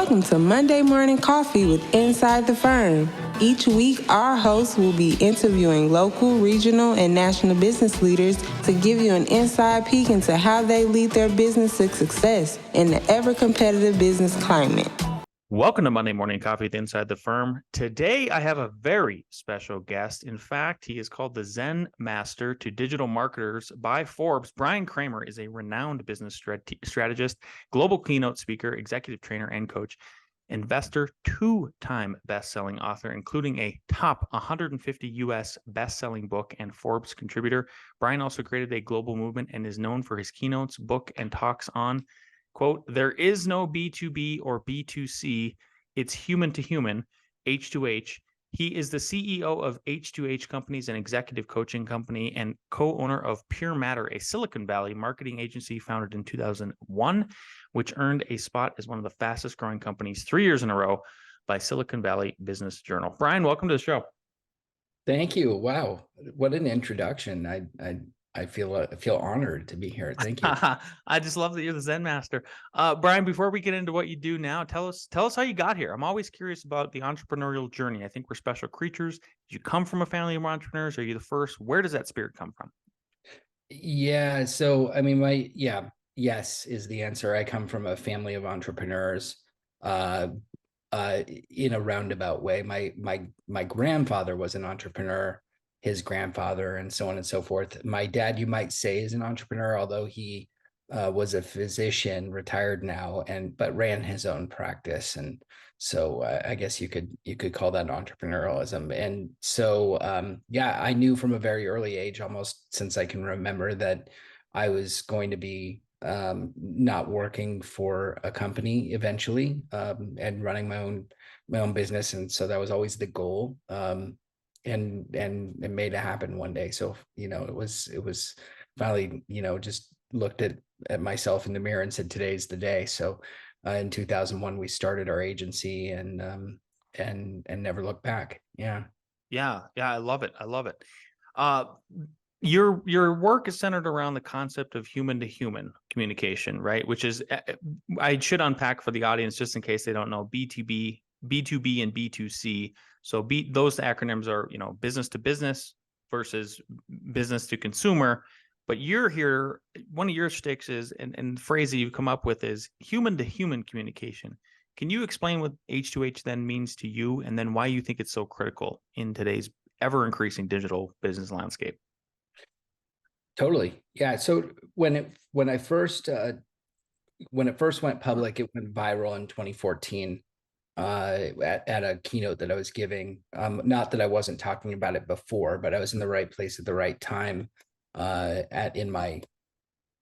Welcome to Monday Morning Coffee with Inside the Firm. Each week, our hosts will be interviewing local, regional, and national business leaders to give you an inside peek into how they lead their business to success in the ever-competitive business climate. Welcome to Monday Morning Coffee with Inside the Firm. Today, I have a very special guest. In fact, he is called the Zen Master to digital marketers by Forbes. Bryan Kramer is a renowned business strategist, global keynote speaker, executive trainer, and coach, investor, two-time best-selling author, including a top 150 U.S. best-selling book and Forbes contributor. Bryan also created a global movement and is known for his keynotes, book, and talks on, quote, there is no B2B or B2C. It's human to human, H2H. He is the CEO of H2H Companies, an executive coaching company, and co-owner of PureMatter, a Silicon Valley marketing agency founded in 2001, which earned a spot as one of the fastest growing companies 3 years in a row by Silicon Valley Business Journal. Bryan, welcome to the show. Thank you. Wow. What an introduction. I feel honored to be here. Thank you. I just love that you're the Zen Master. Bryan, before we get into what you do now, tell us how you got here. I'm always curious about the entrepreneurial journey. I think we're special creatures. Did you come from a family of entrepreneurs? Are you the first? Where does that spirit come from? Yeah. So, I mean, yes is the answer. I come from a family of entrepreneurs, in a roundabout way. My grandfather was an entrepreneur, his grandfather, and so on and so forth. My dad, you might say, is an entrepreneur, although he was a physician, retired now, but ran his own practice. And so I guess you could call that entrepreneurialism. And so I knew from a very early age, almost since I can remember, that I was going to be not working for a company eventually, and running my own business. And so that was always the goal. And it made it happen one day. So, it was finally, just looked at myself in the mirror and said, today's the day. So in 2001, we started our agency and never looked back. Yeah. I love it. Your work is centered around the concept of human to human communication, right? Which is, I should unpack for the audience, just in case they don't know, B2B, B2B, and B2C. So those acronyms are, business to business versus business to consumer. But you're here, one of your sticks is, and the phrase that you've come up with is human to human communication. Can you explain what H2H then means to you, and then why you think it's so critical in today's ever increasing digital business landscape? Totally. Yeah. So when it first went public, it went viral in 2014. At a keynote that I was giving. Not that I wasn't talking about it before, but I was in the right place at the right time, in my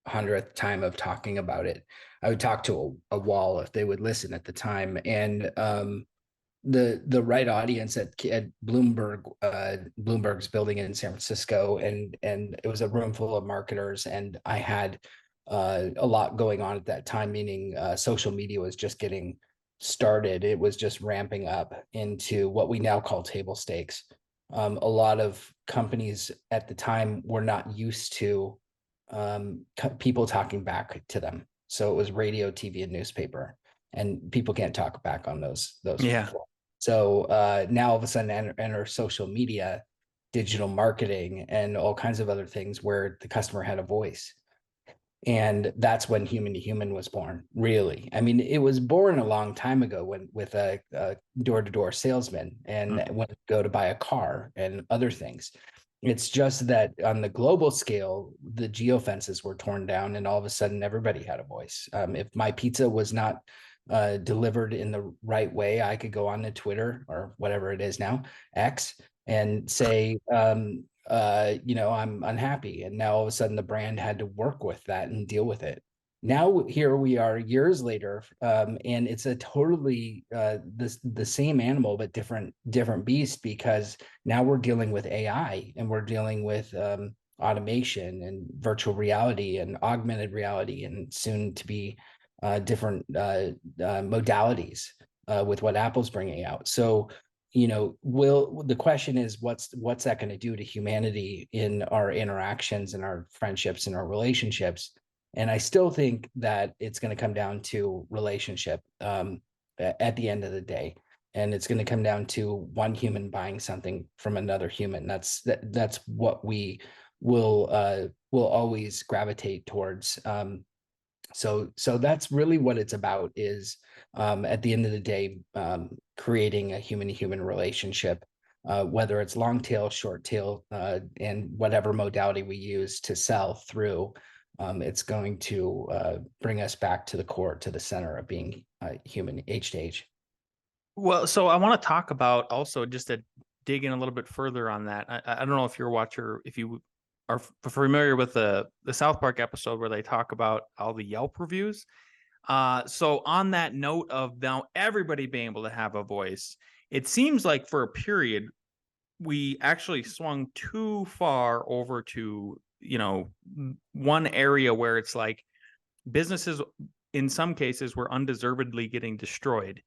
100th time of talking about it. I would talk to a wall if they would listen at the time. And the right audience at Bloomberg's building in San Francisco, and it was a room full of marketers, and I had a lot going on at that time, meaning social media was just getting started. It was just ramping up into what we now call table stakes. A lot of companies at the time were not used to people talking back to them. So it was radio, TV, and newspaper, and people can't talk back on those. Yeah. So now all of a sudden enter social media, digital marketing, and all kinds of other things where the customer had a voice. And that's when human to human was born, really. I mean, it was born a long time ago with a door-to-door salesman, and when you go to buy a car and other things. It's just that on the global scale, the geofences were torn down, and all of a sudden everybody had a voice. If my pizza was not delivered in the right way, I could go on to Twitter or whatever it is now, X, and say, I'm unhappy. And now all of a sudden the brand had to work with that and deal with it. Now here we are years later, and it's a totally the same animal, but different beast, because now we're dealing with AI, and we're dealing with automation and virtual reality and augmented reality, and soon to be different modalities with what Apple's bringing out. So the question is, what's that going to do to humanity in our interactions and our friendships and our relationships? And I still think that it's going to come down to relationship. at the end of the day. And it's going to come down to one human buying something from another human. That's what we will always gravitate towards. So that's really what it's about, is at the end of the day, creating a human-to-human relationship, whether it's long tail, short tail, and whatever modality we use to sell through. It's going to bring us back to the core, to the center of being human, H to H. Well, so I want to talk about also, just to dig in a little bit further on that. I don't know if you're a watcher, if you are familiar with the South Park episode where they talk about all the Yelp reviews. So on that note of now everybody being able to have a voice, it seems like for a period, we actually swung too far over to, one area where it's like businesses in some cases were undeservedly getting destroyed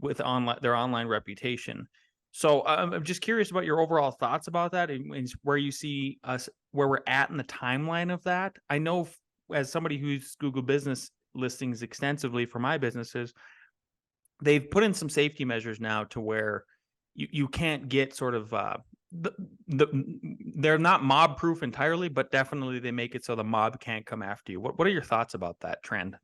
with their online reputation. So I'm just curious about your overall thoughts about that, and where you see us, where we're at in the timeline of that. I know as somebody who's Google business listings extensively for my businesses, they've put in some safety measures now to where you can't get sort of they're not mob proof entirely, but definitely they make it so the mob can't come after you. What are your thoughts about that trend?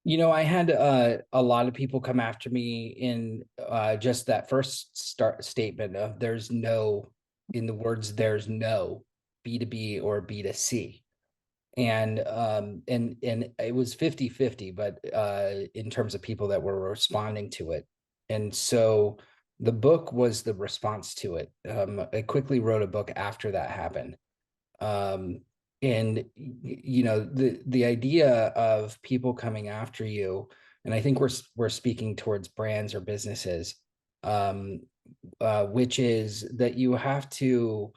I had a lot of people come after me in just that first statement of there's no B2B or B2C. And it was 50-50, but in terms of people that were responding to it. And so the book was the response to it. I quickly wrote a book after that happened. And the idea of people coming after you, and I think we're speaking towards brands or businesses, which is that you have to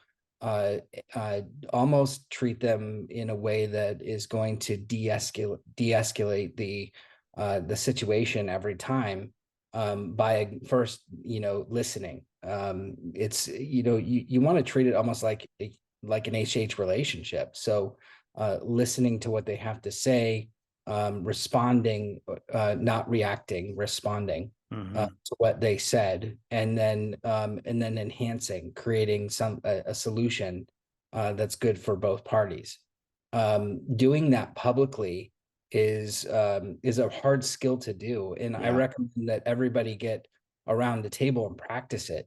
almost treat them in a way that is going to de-escalate the situation every time, by first listening. It's you want to treat it almost like an HH relationship. So listening to what they have to say, responding, not reacting, responding to what they said, and then enhancing, creating a solution that's good for both parties. Doing that publicly is a hard skill to do, and I recommend that everybody get around the table and practice it.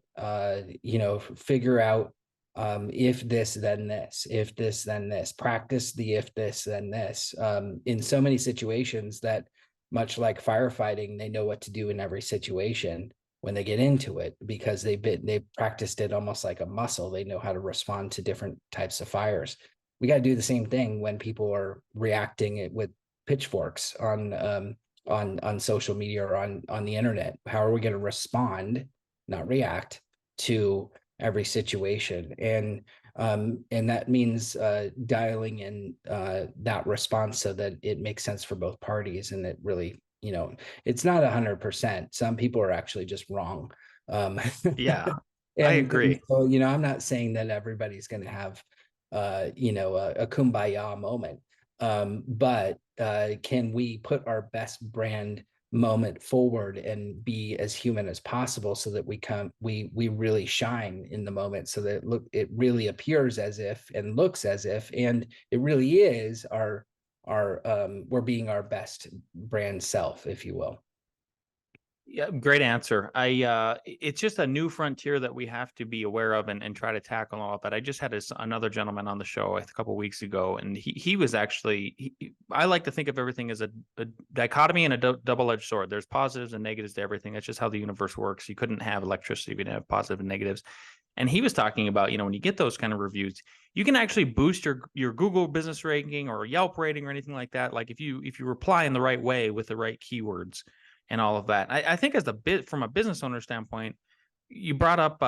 Figure out if this then this, if this then this. Practice the if this then this. In so many situations that, much like firefighting, they know what to do in every situation when they get into it, because they've practiced it almost like a muscle. They know how to respond to different types of fires. We got to do the same thing when people are reacting it with pitchforks on social media or on the internet. How are we going to respond, not react, to every situation? And that means dialing in that response so that it makes sense for both parties, and it really, it's not 100%. Some people are actually just wrong. Yeah, and, I agree. and so, I'm not saying that everybody's going to have a kumbaya moment, but can we put our best brand moment forward and be as human as possible, so that we really shine in the moment, so that it really appears as if and looks as if, and it really is our we're being our best brand self, if you will. Yeah, great answer. It's just a new frontier that we have to be aware of and try to tackle all of that. I just had another gentleman on the show a couple of weeks ago, and he was actually, I like to think of everything as a dichotomy and a double-edged sword. There's positives and negatives to everything. That's just how the universe works. You couldn't have electricity if you didn't have positive and negatives. And he was talking about, when you get those kind of reviews, you can actually boost your Google business ranking or Yelp rating or anything like that. Like if you reply in the right way with the right keywords and all of that. I think from a business owner standpoint, you brought up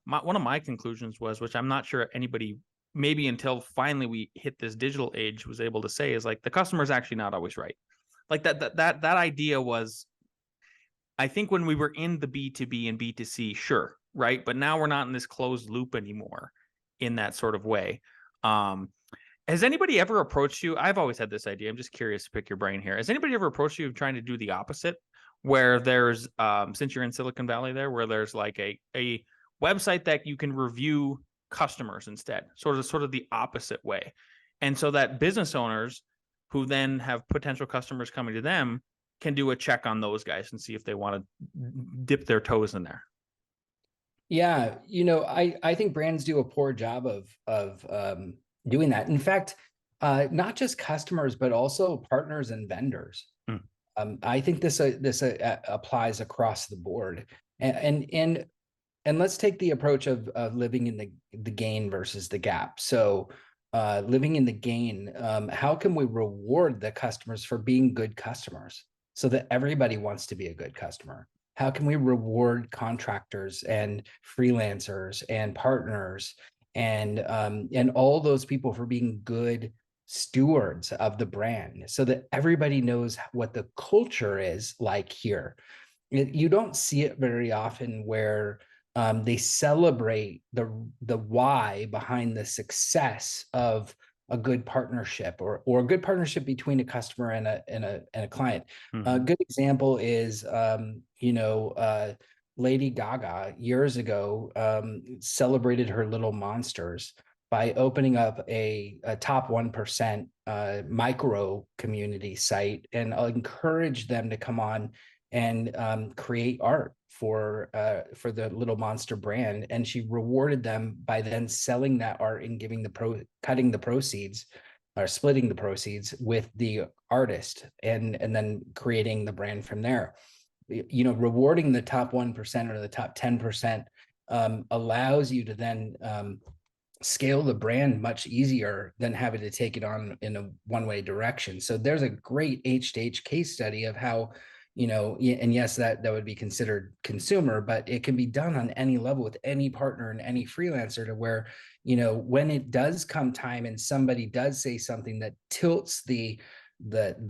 one of my conclusions was, which I'm not sure anybody, maybe until finally we hit this digital age, was able to say, is like the customer is actually not always right. Like that idea was, I think when we were in the B2B and B2C, sure, right, but now we're not in this closed loop anymore in that sort of way. Has anybody ever approached you? I've always had this idea. I'm just curious to pick your brain here. Has anybody ever approached you trying to do the opposite, where there's, since you're in Silicon Valley there, where there's like a website that you can review customers instead, sort of the opposite way. And so that business owners who then have potential customers coming to them can do a check on those guys and see if they want to dip their toes in there. Yeah, I think brands do a poor job of doing that. In fact, not just customers, but also partners and vendors. Hmm. I think this applies across the board. And let's take the approach of living in the gain versus the gap. So living in the gain, how can we reward the customers for being good customers so that everybody wants to be a good customer? How can we reward contractors and freelancers and partners and all those people for being good stewards of the brand so that everybody knows what the culture is like here? You don't see it very often where they celebrate the why behind the success of a good partnership or a good partnership between a customer and a client. Mm-hmm. A good example is Lady Gaga years ago celebrated her little monsters by opening up a top 1% micro community site and encouraged them to come on and create art for the Little Monster brand. And she rewarded them by then selling that art and cutting the proceeds or splitting the proceeds with the artist and then creating the brand from there. Rewarding the top 1% or the top 10% allows you to then scale the brand much easier than having to take it on in a one-way direction. So there's a great H2H case study of how, and yes, that would be considered consumer, but it can be done on any level with any partner and any freelancer to where, when it does come time and somebody does say something that tilts the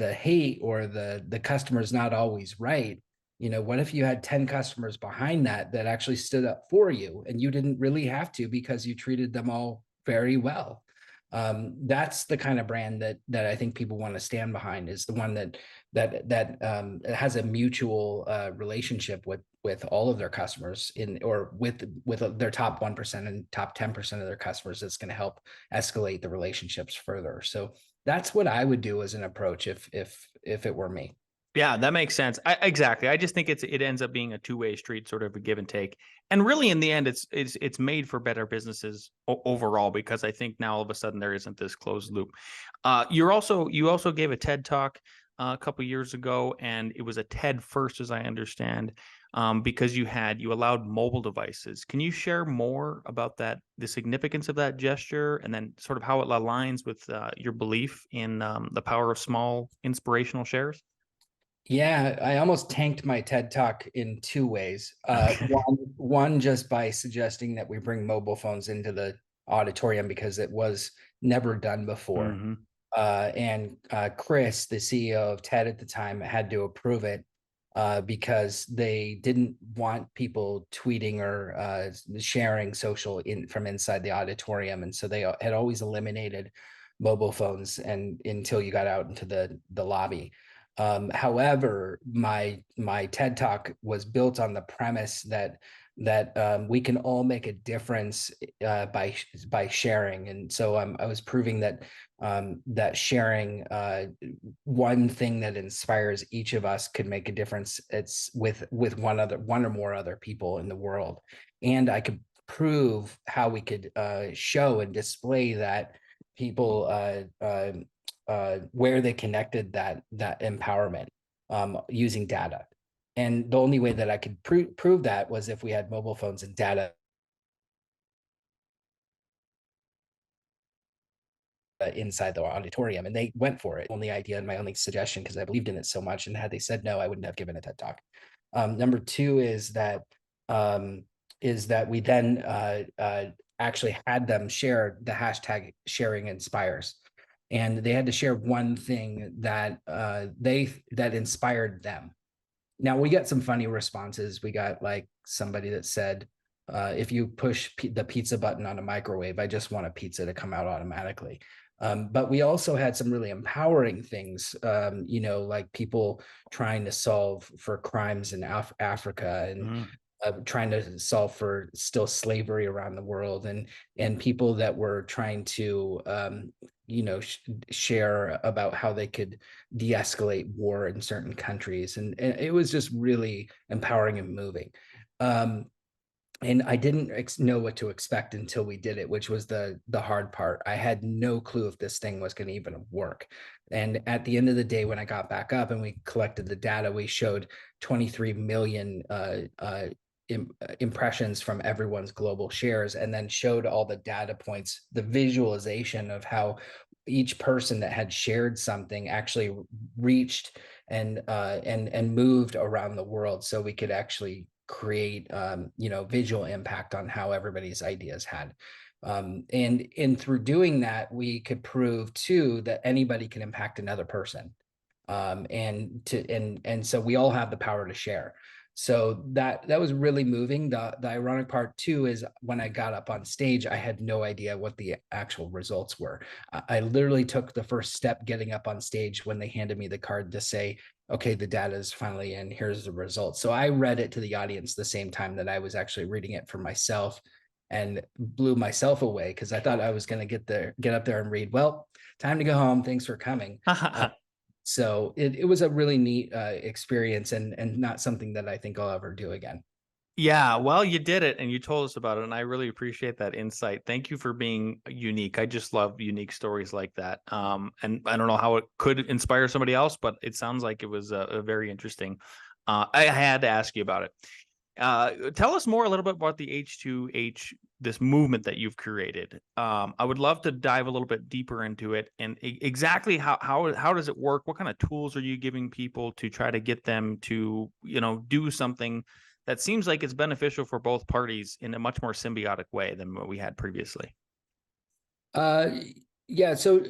hate or the customer's not always right, what if you had 10 customers behind that actually stood up for you and you didn't really have to because you treated them all very well? That's the kind of brand that I think people want to stand behind, is the one that has a mutual relationship with all of their customers or with their top 1% and top 10% of their customers. That's going to help escalate the relationships further. So that's what I would do as an approach if it were me. Yeah, that makes sense. Exactly. I just think it ends up being a two-way street, sort of a give and take. And really, in the end, it's made for better businesses overall, because I think now all of a sudden there isn't this closed loop. You also gave a TED talk a couple of years ago, and it was a TED first, as I understand, because you allowed mobile devices. Can you share more about that, the significance of that gesture, and then sort of how it aligns with your belief in the power of small inspirational shares? Yeah, I almost tanked my TED Talk in two ways. Okay. One just by suggesting that we bring mobile phones into the auditorium because it was never done before. Mm-hmm. And Chris, the CEO of TED at the time, had to approve it because they didn't want people tweeting or sharing social from inside the auditorium. And so they had always eliminated mobile phones until you got out into the lobby. However, my TED Talk was built on the premise that we can all make a difference by sharing, and so I was proving that sharing one thing that inspires each of us could make a difference. It's with one or more other people in the world, and I could prove how we could show and display that people where they connected that empowerment using data. And the only way that I could prove that was if we had mobile phones and data inside the auditorium. And they went for it. Only idea and my only suggestion, because I believed in it so much. And had they said no, I wouldn't have given a TED Talk. Number two is that we then actually had them share the hashtag sharing inspires. And they had to share one thing that inspired them. Now, we got some funny responses. We got like somebody that said, if you push the pizza button on a microwave, I just want a pizza to come out automatically. But we also had some really empowering things, like people trying to solve for crimes in Africa, and Mm. trying to solve for still slavery around the world, and people that were trying to share about how they could de-escalate war in certain countries, and it was just really empowering and moving. And I didn't know what to expect until we did it, which was the hard part. I had no clue if this thing was going to even work. And at the end of the day, when I got back up and we collected the data, we showed 23 million impressions from everyone's global shares, and then showed all the data points, the visualization of how each person that had shared something actually reached and moved around the world, so we could actually create visual impact on how everybody's ideas had. And through doing that, we could prove too that anybody can impact another person. And so we all have the power to share. So that was really moving. The ironic part too is when I got up on stage, I had no idea what the actual results were. I literally took the first step getting up on stage when they handed me the card to say, okay, the data is finally in, here's the results. So I read it to the audience the same time that I was actually reading it for myself, and blew myself away because I thought I was going to get up there and read, well, time to go home, thanks for coming. So it was a really neat experience, and not something that I think I'll ever do again. Yeah, well, you did it and you told us about it, and I really appreciate that insight. Thank you for being unique. I just love unique stories like that. And I don't know how it could inspire somebody else, but it sounds like it was a very interesting. I had to ask you about it. Tell us more a little bit about the H2H, this movement that you've created. I would love to dive a little bit deeper into it, and exactly how does it work? What kind of tools are you giving people to try to get them to, do something that seems like it's beneficial for both parties in a much more symbiotic way than what we had previously? Yeah, so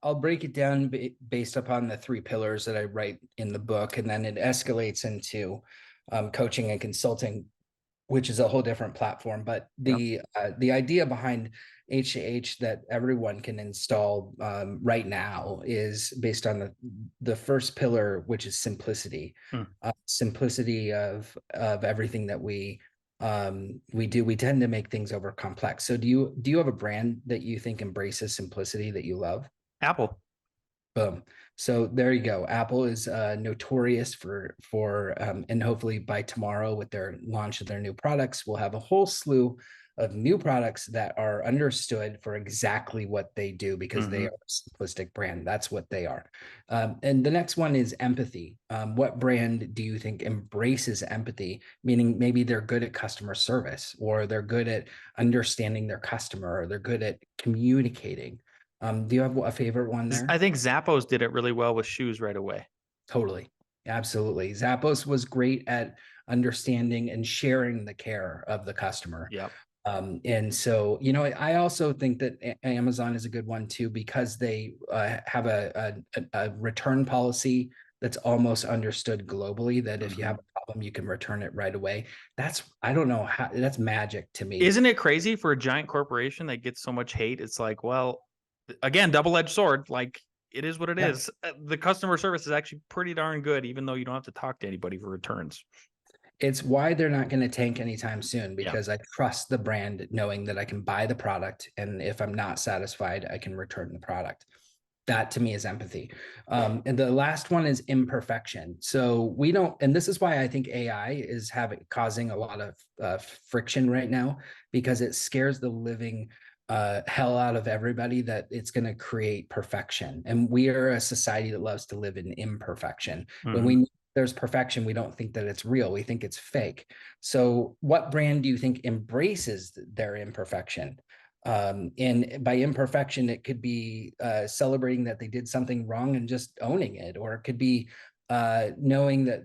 I'll break it down based upon the 3 pillars that I write in the book, and then it escalates into coaching and consulting, which is a whole different platform. But Yep. the idea behind H2H that everyone can install right now is based on the first pillar, which is simplicity. Hmm. Simplicity of everything that we do. We tend to make things over complex. So do you have a brand that you think embraces simplicity that you love? Apple. Boom. So there you go. Apple is notorious and hopefully by tomorrow with their launch of their new products, we'll have a whole slew of new products that are understood for exactly what they do, because they Hmm. are a simplistic brand. That's what they are. And the next one is empathy. What brand do you think embraces empathy? Meaning maybe they're good at customer service, or they're good at understanding their customer, or they're good at communicating. Do you have a favorite one there? I think Zappos did it really well with shoes right away. Totally. Absolutely. Zappos was great at understanding and sharing the care of the customer. Yep. And so, I also think that Amazon is a good one too, because they have a return policy that's almost understood globally, that if you have a problem, you can return it right away. I don't know how, that's magic to me. Isn't it crazy for a giant corporation that gets so much hate? It's like, well, again, double-edged sword. Like, it is what it Yeah. is. The customer service is actually pretty darn good, even though you don't have to talk to anybody for returns. It's why they're not going to tank anytime soon, Yeah. because I trust the brand, knowing that I can buy the product, and if I'm not satisfied, I can return the product. That to me is empathy. And the last one is imperfection. So we don't, and this is why I think AI is causing a lot of friction right now, because it scares the living hell out of everybody that it's going to create perfection. And we are a society that loves to live in imperfection. When Mhm. we there's perfection, we don't think that it's real. We think it's fake. So what brand do you think embraces their imperfection? And by imperfection, it could be celebrating that they did something wrong and just owning it, or it could be knowing that,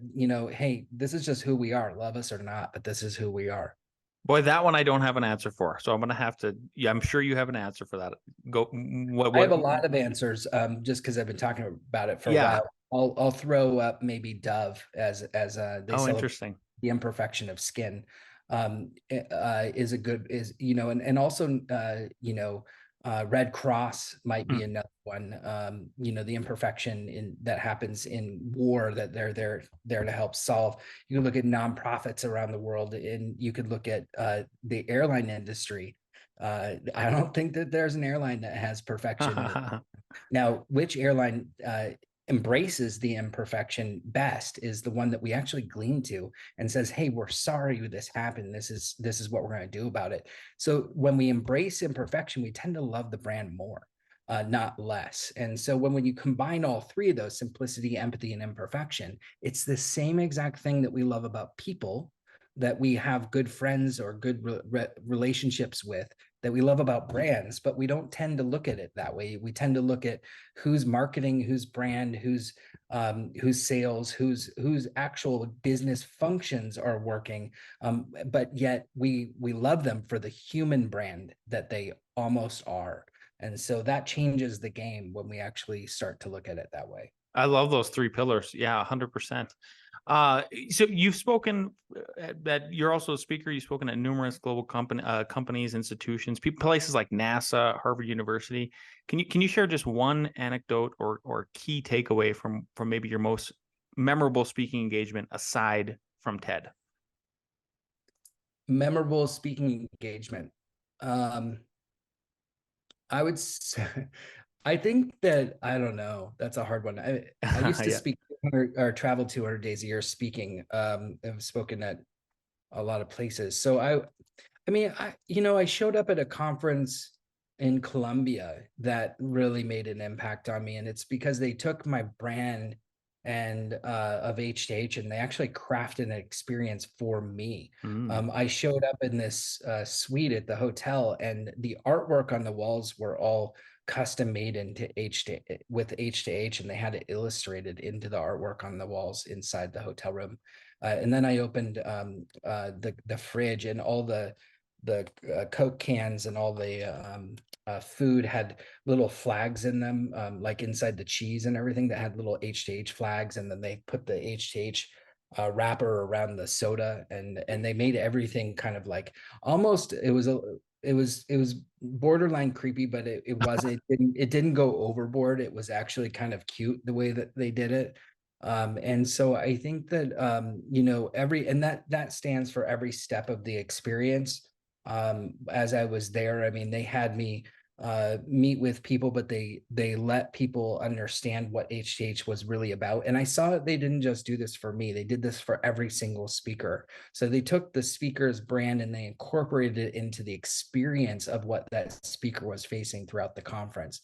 hey, this is just who we are, love us or not, but this is who we are. Boy, that one I don't have an answer for. So I'm gonna have to. Yeah, I'm sure you have an answer for that. Go. What? I have What? a lot of answers, just because I've been talking about it for a Yeah. while. I'll throw up maybe Dove as they Oh, celebrate interesting. the imperfection of skin. Is a good, and also Red Cross might be Mm. another one. The imperfection that happens in war that they're there to help solve. You can look at nonprofits around the world, and you could look at the airline industry. I don't think that there's an airline that has perfection. Now, which airline embraces the imperfection best is the one that we actually glean to and says, hey, we're sorry this happened. This is what we're going to do about it. So when we embrace imperfection, we tend to love the brand more, not less. And so when you combine all three of those, simplicity, empathy, and imperfection, it's the same exact thing that we love about people, that we have good friends or good relationships with, that we love about brands, but we don't tend to look at it that way. We tend to look at who's marketing, whose brand, whose sales, whose actual business functions are working, but yet we love them for the human brand that they almost are. And so that changes the game when we actually start to look at it that way. I love those three pillars. Yeah, 100%. So you've spoken that you're also a speaker. You've spoken at numerous global companies, institutions, places like NASA, Harvard University. Can you share just one anecdote or key takeaway from maybe your most memorable speaking engagement aside from TED? Memorable speaking engagement. I would say, I think that, I don't know, that's a hard one. I used to Yeah. speak or travel 200 days a year speaking. I've spoken at a lot of places. So I showed up at a conference in Colombia that really made an impact on me. And it's because they took my brand and of H2H, and they actually crafted an experience for me. Mm. I showed up in this suite at the hotel, and the artwork on the walls were all custom made into with H2H, and they had it illustrated into the artwork on the walls inside the hotel room. And then I opened the fridge, and all the Coke cans and all the food had little flags in them, like inside the cheese and everything, that had little H2H flags, and then they put the H2H wrapper around the soda, and they made everything kind of like, almost, it was borderline creepy, but it wasn't. It didn't go overboard. It was actually kind of cute the way that they did it. And so I think that that stands for every step of the experience. As I was there, I mean, they had me meet with people, but they let people understand what H2H was really about. And I saw they didn't just do this for me, they did this for every single speaker. So they took the speaker's brand and they incorporated it into the experience of what that speaker was facing throughout the conference.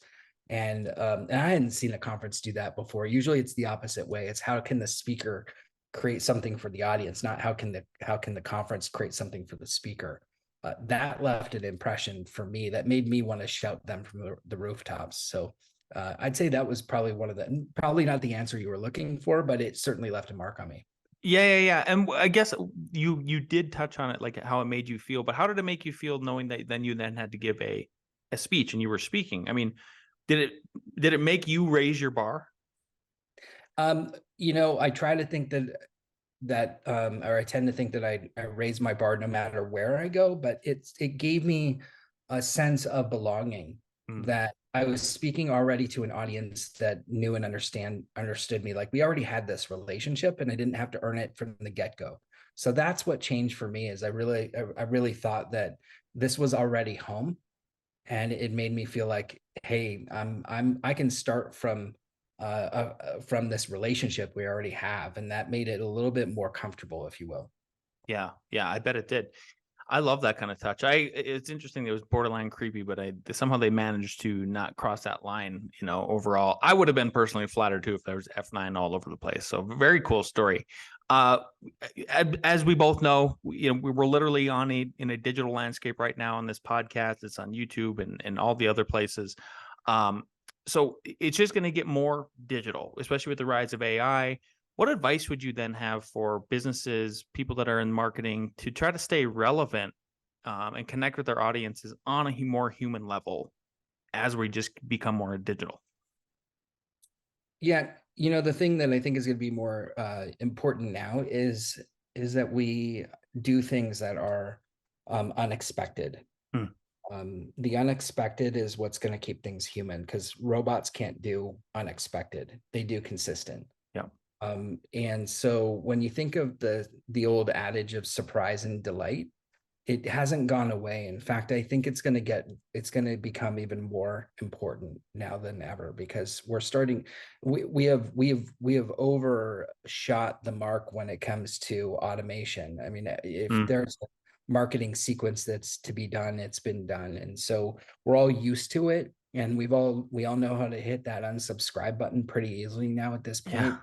And I hadn't seen a conference do that before. Usually it's the opposite way. It's how can the speaker create something for the audience, not how can the conference create something for the speaker. That left an impression for me that made me want to shout them from the rooftops. So I'd say that was probably probably not the answer you were looking for, but it certainly left a mark on me. Yeah. And I guess you did touch on it, like how it made you feel, but how did it make you feel knowing that then you had to give a speech and you were speaking? I mean, did it make you raise your bar? I try to think or I tend to think that I raise my bar no matter where I go, but it gave me a sense of belonging, that I was speaking already to an audience that knew and understood me. Like, we already had this relationship, and I didn't have to earn it from the get-go. So that's what changed for me, is I really thought that this was already home, and it made me feel like, hey, I can start from this relationship we already have, and that made it a little bit more comfortable, if you will. Yeah, I bet it did. I love that kind of touch. It's interesting. It was borderline creepy, but somehow they managed to not cross that line. Overall, I would have been personally flattered too if there was F9 all over the place. So very cool story. As we both know, we're literally in a digital landscape right now on this podcast. It's on YouTube and all the other places. So it's just going to get more digital, especially with the rise of AI. What advice would you then have for businesses, people that are in marketing, to try to stay relevant and connect with their audiences on a more human level as we just become more digital? Yeah, the thing that I think is going to be more important now is that we do things that are unexpected. The unexpected is what's going to keep things human, because robots can't do unexpected. They do consistent. Yeah. And so when you think of the old adage of surprise and delight, it hasn't gone away. In fact, I think it's going to become even more important now than ever, because we have overshot the mark when it comes to automation. I mean, if there's a marketing sequence that's to be done, it's been done. And so we're all used to it. And we all know how to hit that unsubscribe button pretty easily now at this point.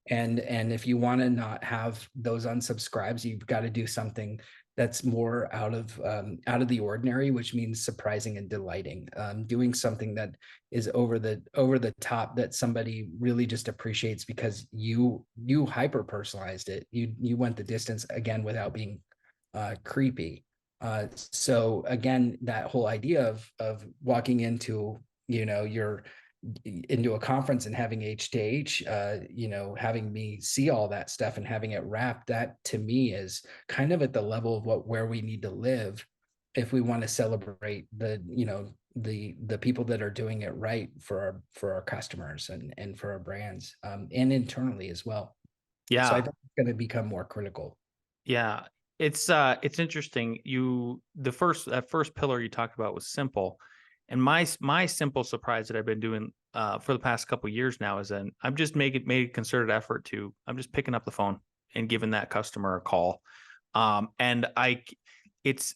And if you want to not have those unsubscribes, you've got to do something that's more out of the ordinary, which means surprising and delighting, doing something that is over the top, that somebody really just appreciates because you hyper personalized it. You went the distance, again, without being creepy. So again, that whole idea of walking into, into a conference and having H2H, having me see all that stuff and having it wrapped, that to me is kind of at the level of where we need to live if we want to celebrate the people that are doing it right for our customers and for our brands, and internally as well. Yeah. So I think it's going to become more critical. Yeah. It's interesting. That first pillar you talked about was simple. And my simple surprise that I've been doing for the past couple of years now is that I'm just made a concerted effort I'm just picking up the phone and giving that customer a call. And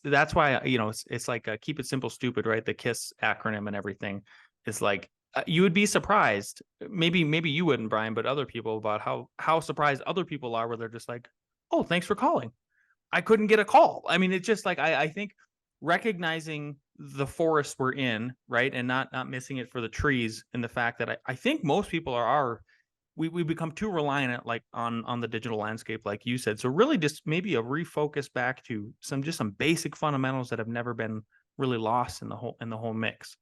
that's why, it's like keep it simple, stupid, right? The KISS acronym and everything is like, you would be surprised. Maybe you wouldn't, Brian, but other people, about how surprised other people are, where they're just like, oh, thanks for calling. I couldn't get a call. I mean, it's just like, I think recognizing the forest we're in, right, and not missing it for the trees, and the fact that I think most people we become too reliant, like on the digital landscape, like you said. So really, just maybe a refocus back to some basic fundamentals that have never been really lost in the whole mix.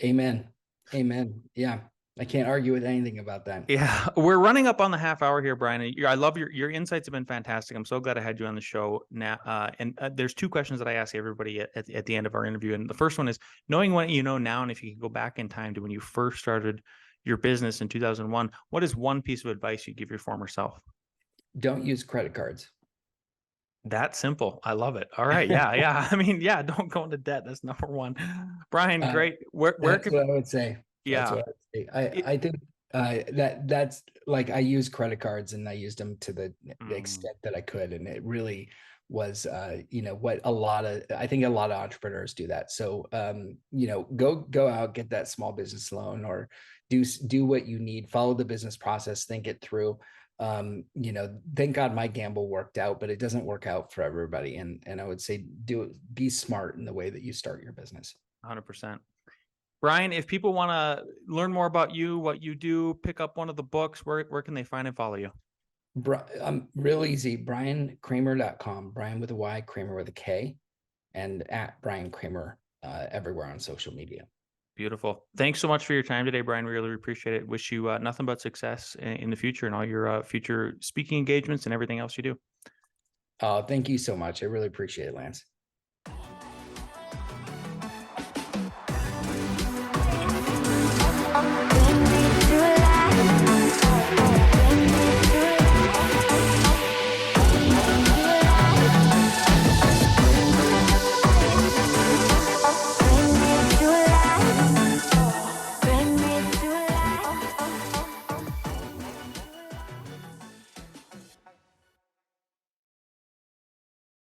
Amen. Yeah, I can't argue with anything about that. Yeah, we're running up on the half hour here, Brian. I love your insights have been fantastic. I'm so glad I had you on the show now. And there's two questions that I ask everybody at the end of our interview. And the first one is, knowing what you know now, and if you can go back in time to when you first started your business in 2001, what is one piece of advice you give your former self? Don't use credit cards. That simple. I love it. All right. Yeah. I mean, yeah, don't go into debt. That's number one. Brian, great. Where that's what I would say. Yeah. That's what I would say. I think that's like, I use credit cards, and I used them to the extent that I could. And it really was, what I think a lot of entrepreneurs do that. So, go out, get that small business loan, or do what you need, follow the business process, think it through. Thank God my gamble worked out, but it doesn't work out for everybody. And I would say, be smart in the way that you start your business. 100%. Brian, if people want to learn more about you, what you do, pick up one of the books, where can they find and follow you? Real easy. BryanKramer.com. Brian with a Y, Kramer with a K, and at Bryan Kramer everywhere on social media. Beautiful. Thanks so much for your time today, Brian. We really appreciate it. Wish you nothing but success in the future and all your future speaking engagements and everything else you do. Thank you so much. I really appreciate it, Lance.